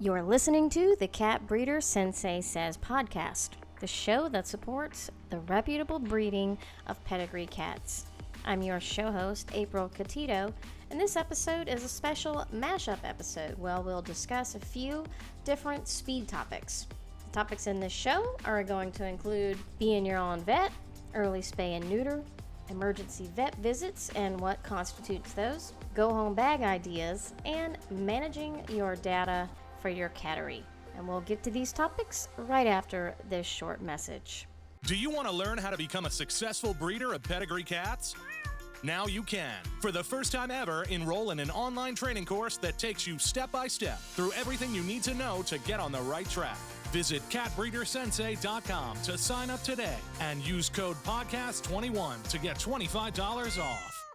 You're listening to the Cat Breeder Sensei Says podcast, the show that supports the reputable breeding of pedigree cats. I'm your show host, April Catito, and this episode is a special mashup episode where we'll discuss a few different speed topics. The topics in this show are going to include being your own vet, early spay and neuter, emergency vet visits and what constitutes those, go-home bag ideas, and managing your data for your cattery. And we'll get to these topics right after this short message. Do you want to learn how to become a successful breeder of pedigree cats? Now you can. For the first time ever, enroll in an online training course that takes you step by step through everything you need to know to get on the right track. Visit catbreedersensei.com to sign up today and use code podcast21 to get $25 off.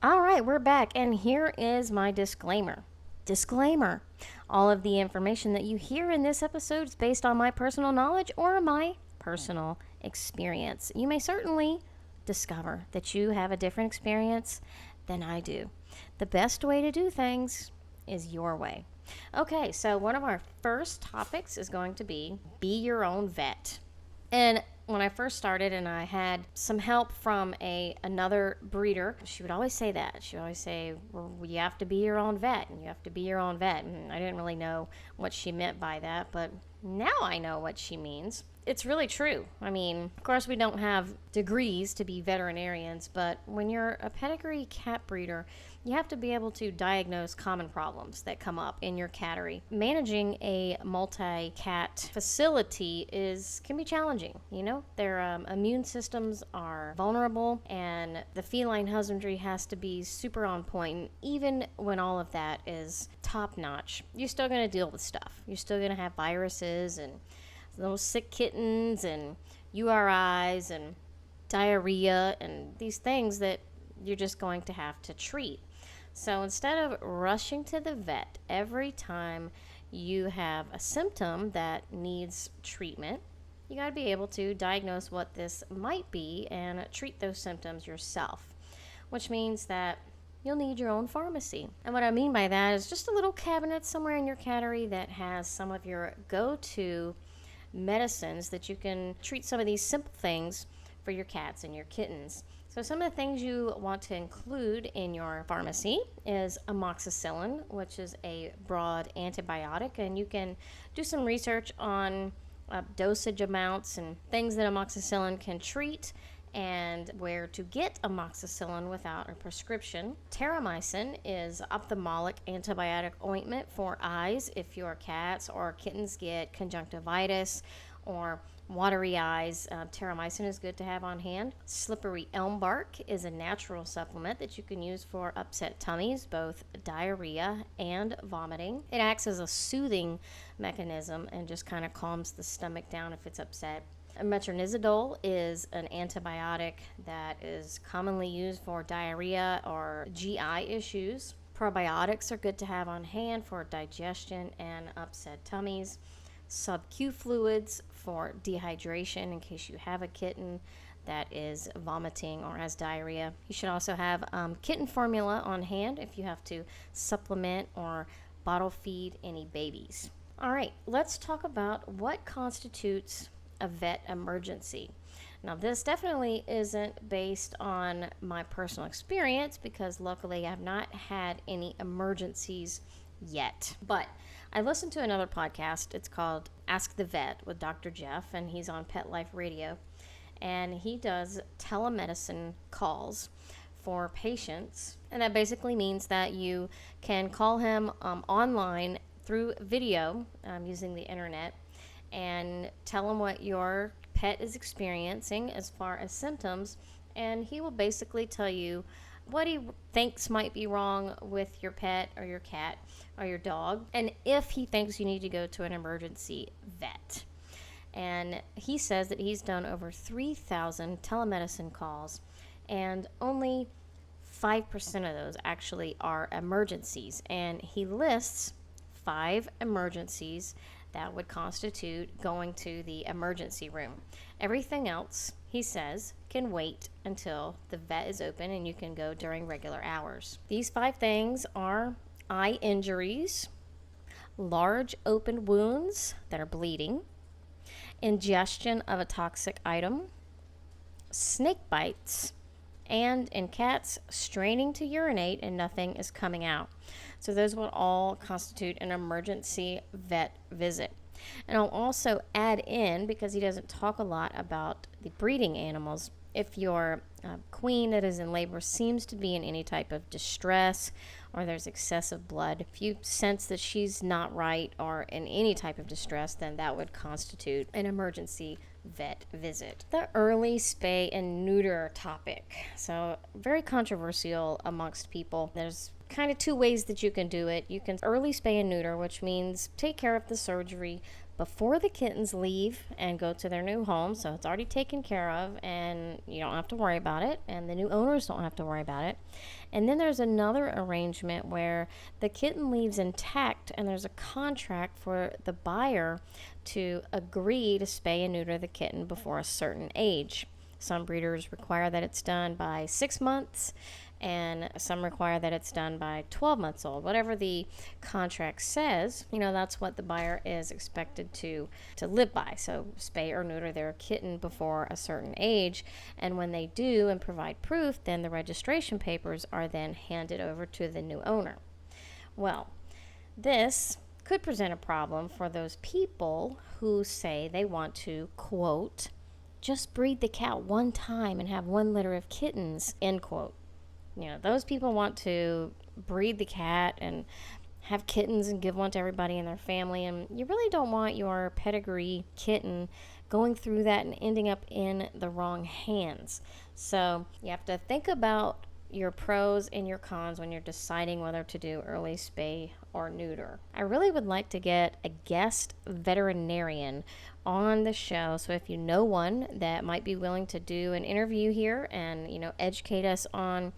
All right, we're back, and here is my disclaimer. Disclaimer. All of the information that you hear in this episode is based on my personal knowledge or my personal experience. You may certainly discover that you have a different experience than I do. The best way to do things is your way. Okay, so one of our first topics is going to be your own vet. And when I first started and I had some help from another breeder, she would always say that. She would always say, well, you have to be your own vet, and you have to be your own vet. And I didn't really know what she meant by that, but now I know what she means. It's really true. I mean, of course, we don't have degrees to be veterinarians, but when you're a pedigree cat breeder, you have to be able to diagnose common problems that come up in your cattery. Managing a multi-cat facility can be challenging. You know, their immune systems are vulnerable, and the feline husbandry has to be super on point. And even when all of that is top-notch, you're still going to deal with stuff. You're still going to have viruses and those sick kittens and URIs and diarrhea and these things that you're just going to have to treat. So instead of rushing to the vet every time you have a symptom that needs treatment, you got to be able to diagnose what this might be and treat those symptoms yourself, which means that you'll need your own pharmacy. And what I mean by that is just a little cabinet somewhere in your cattery that has some of your go-to medicines that you can treat some of these simple things for your cats and your kittens. So some of the things you want to include in your pharmacy is amoxicillin, which is a broad antibiotic, and you can do some research on dosage amounts and things that amoxicillin can treat and where to get amoxicillin without a prescription. Terramycin is ophthalmic antibiotic ointment for eyes if your cats or kittens get conjunctivitis or watery eyes. Terramycin is good to have on hand. Slippery elm bark is a natural supplement that you can use for upset tummies, both diarrhea and vomiting. It acts as a soothing mechanism and just kind of calms the stomach down if it's upset. Metronidazole is an antibiotic that is commonly used for diarrhea or GI issues. Probiotics are good to have on hand for digestion and upset tummies. Sub-Q fluids for dehydration in case you have a kitten that is vomiting or has diarrhea. You should also have kitten formula on hand if you have to supplement or bottle feed any babies. All right, let's talk about what constitutes a vet emergency. Now, this definitely isn't based on my personal experience because luckily I've not had any emergencies yet. But I listened to another podcast. It's called Ask the Vet with Dr. Jeff, and he's on Pet Life Radio. And he does telemedicine calls for patients. And that basically means that you can call him online through video using the internet and tell him what your pet is experiencing as far as symptoms, and he will basically tell you what he thinks might be wrong with your pet or your cat or your dog, and if he thinks you need to go to an emergency vet. And he says that he's done over 3,000 telemedicine calls, and only 5% of those actually are emergencies, and he lists 5 emergencies that would constitute going to the emergency room. Everything else, he says, can wait until the vet is open and you can go during regular hours. These 5 things are eye injuries, large open wounds that are bleeding, ingestion of a toxic item, snake bites, and in cats, straining to urinate and nothing is coming out. So those would all constitute an emergency vet visit. And I'll also add in, because he doesn't talk a lot about the breeding animals, if your queen that is in labor seems to be in any type of distress or there's excessive blood, if you sense that she's not right or in any type of distress, then that would constitute an emergency vet visit. The early spay and neuter topic. So, very controversial amongst people. There's kind of two ways that you can do it. You can early spay and neuter, which means take care of the surgery before the kittens leave and go to their new home, so it's already taken care of and you don't have to worry about it, and the new owners don't have to worry about it. And then there's another arrangement where the kitten leaves intact and there's a contract for the buyer to agree to spay and neuter the kitten before a certain age. Some breeders require that it's done by 6 months, and some require that it's done by 12 months old. Whatever the contract says, that's what the buyer is expected to live by. So spay or neuter their kitten before a certain age, and when they do and provide proof, then the registration papers are then handed over to the new owner. Well, this could present a problem for those people who say they want to, quote, just breed the cat one time and have one litter of kittens, end quote. Those people want to breed the cat and have kittens and give one to everybody in their family, and you really don't want your pedigree kitten going through that and ending up in the wrong hands. So you have to think about your pros and your cons when you're deciding whether to do early spay or neuter. I really would like to get a guest veterinarian on the show, so if you know one that might be willing to do an interview here and educate us on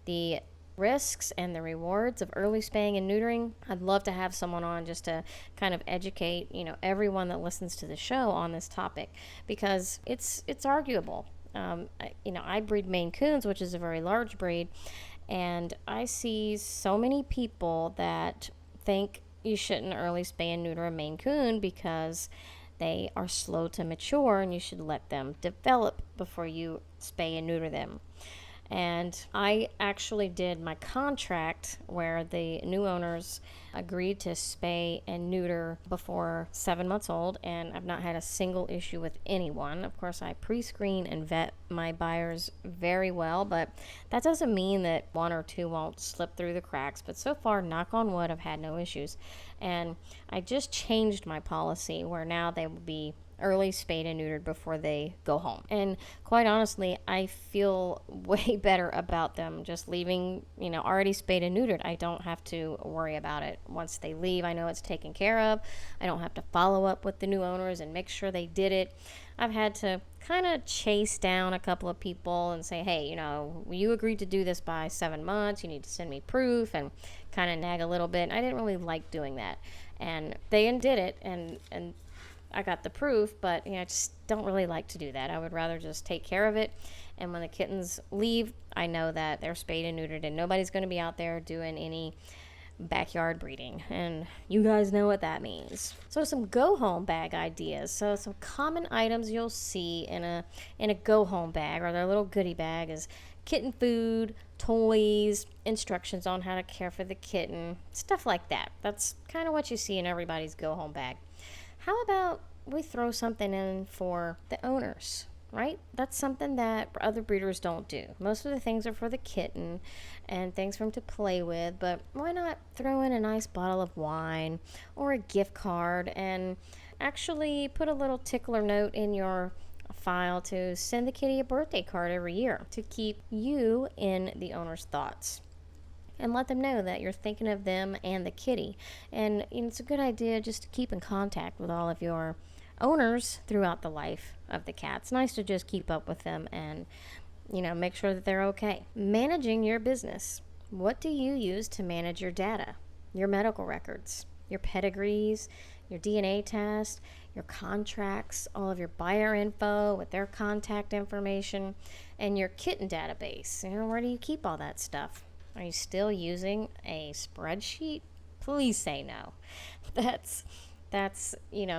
the risks and the rewards of early spaying and neutering, I'd love to have someone on just to kind of educate everyone that listens to the show on this topic, because it's arguable. I breed Maine Coons, which is a very large breed, and I see so many people that think you shouldn't early spay and neuter a Maine Coon because they are slow to mature and you should let them develop before you spay and neuter them. And I actually did my contract where the new owners agreed to spay and neuter before 7 months old, and I've not had a single issue with anyone. Of course, I pre-screen and vet my buyers very well, but that doesn't mean that one or two won't slip through the cracks. But so far, knock on wood, I've had no issues. And I just changed my policy where now they will be early spayed and neutered before they go home. And quite honestly, I feel way better about them just leaving, already spayed and neutered. I don't have to worry about it. Once they leave, I know it's taken care of. I don't have to follow up with the new owners and make sure they did it. I've had to kind of chase down a couple of people and say, hey, you agreed to do this by 7 months. You need to send me proof, and kind of nag a little bit. I didn't really like doing that. And they did it, and I got the proof, but I just don't really like to do that. I would rather just take care of it, and when the kittens leave, I know that they're spayed and neutered, and nobody's going to be out there doing any backyard breeding, and you guys know what that means. So some go home bag ideas. So some common items you'll see in a go home bag, or their little goodie bag, is kitten food, toys, instructions on how to care for the kitten, stuff like that. That's kind of what you see in everybody's go home bag. How about we throw something in for the owners, right? That's something that other breeders don't do. Most of the things are for the kitten and things for him to play with, but why not throw in a nice bottle of wine or a gift card and actually put a little tickler note in your file to send the kitty a birthday card every year to keep you in the owner's thoughts. And let them know that you're thinking of them and the kitty. And it's a good idea just to keep in contact with all of your owners throughout the life of the cat. It's nice to just keep up with them and, make sure that they're okay. Managing your business. What do you use to manage your data? Your medical records, your pedigrees, your DNA test, your contracts, all of your buyer info with their contact information, and your kitten database. Where do you keep all that stuff? Are you still using a spreadsheet? Please say no. That's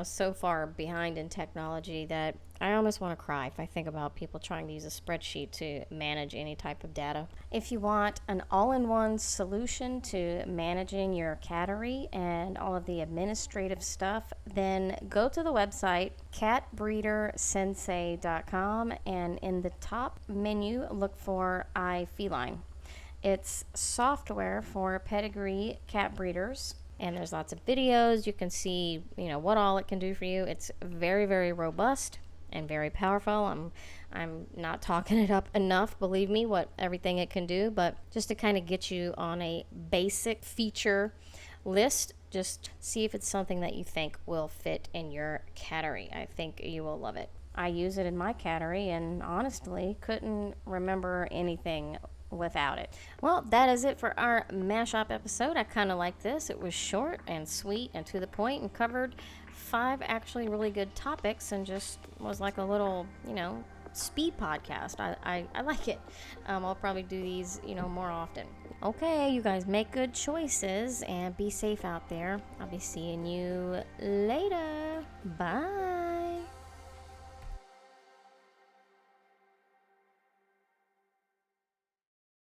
so far behind in technology that I almost want to cry if I think about people trying to use a spreadsheet to manage any type of data. If you want an all-in-one solution to managing your cattery and all of the administrative stuff, then go to the website catbreedersensei.com, and in the top menu look for iFeline. It's software for pedigree cat breeders, and there's lots of videos. You can see, what all it can do for you. It's very, very robust and very powerful. I'm not talking it up enough, believe me, what everything it can do, but just to kind of get you on a basic feature list, just see if it's something that you think will fit in your cattery. I think you will love it. I use it in my cattery and honestly couldn't remember anything without it. Well, that is it for our Mashup episode. I kind of like this. It was short and sweet and to the point and covered 5 actually really good topics and just was like a little, speed podcast. I like it. I'll probably do these, more often. Okay, you guys make good choices and be safe out there. I'll be seeing you later. Bye.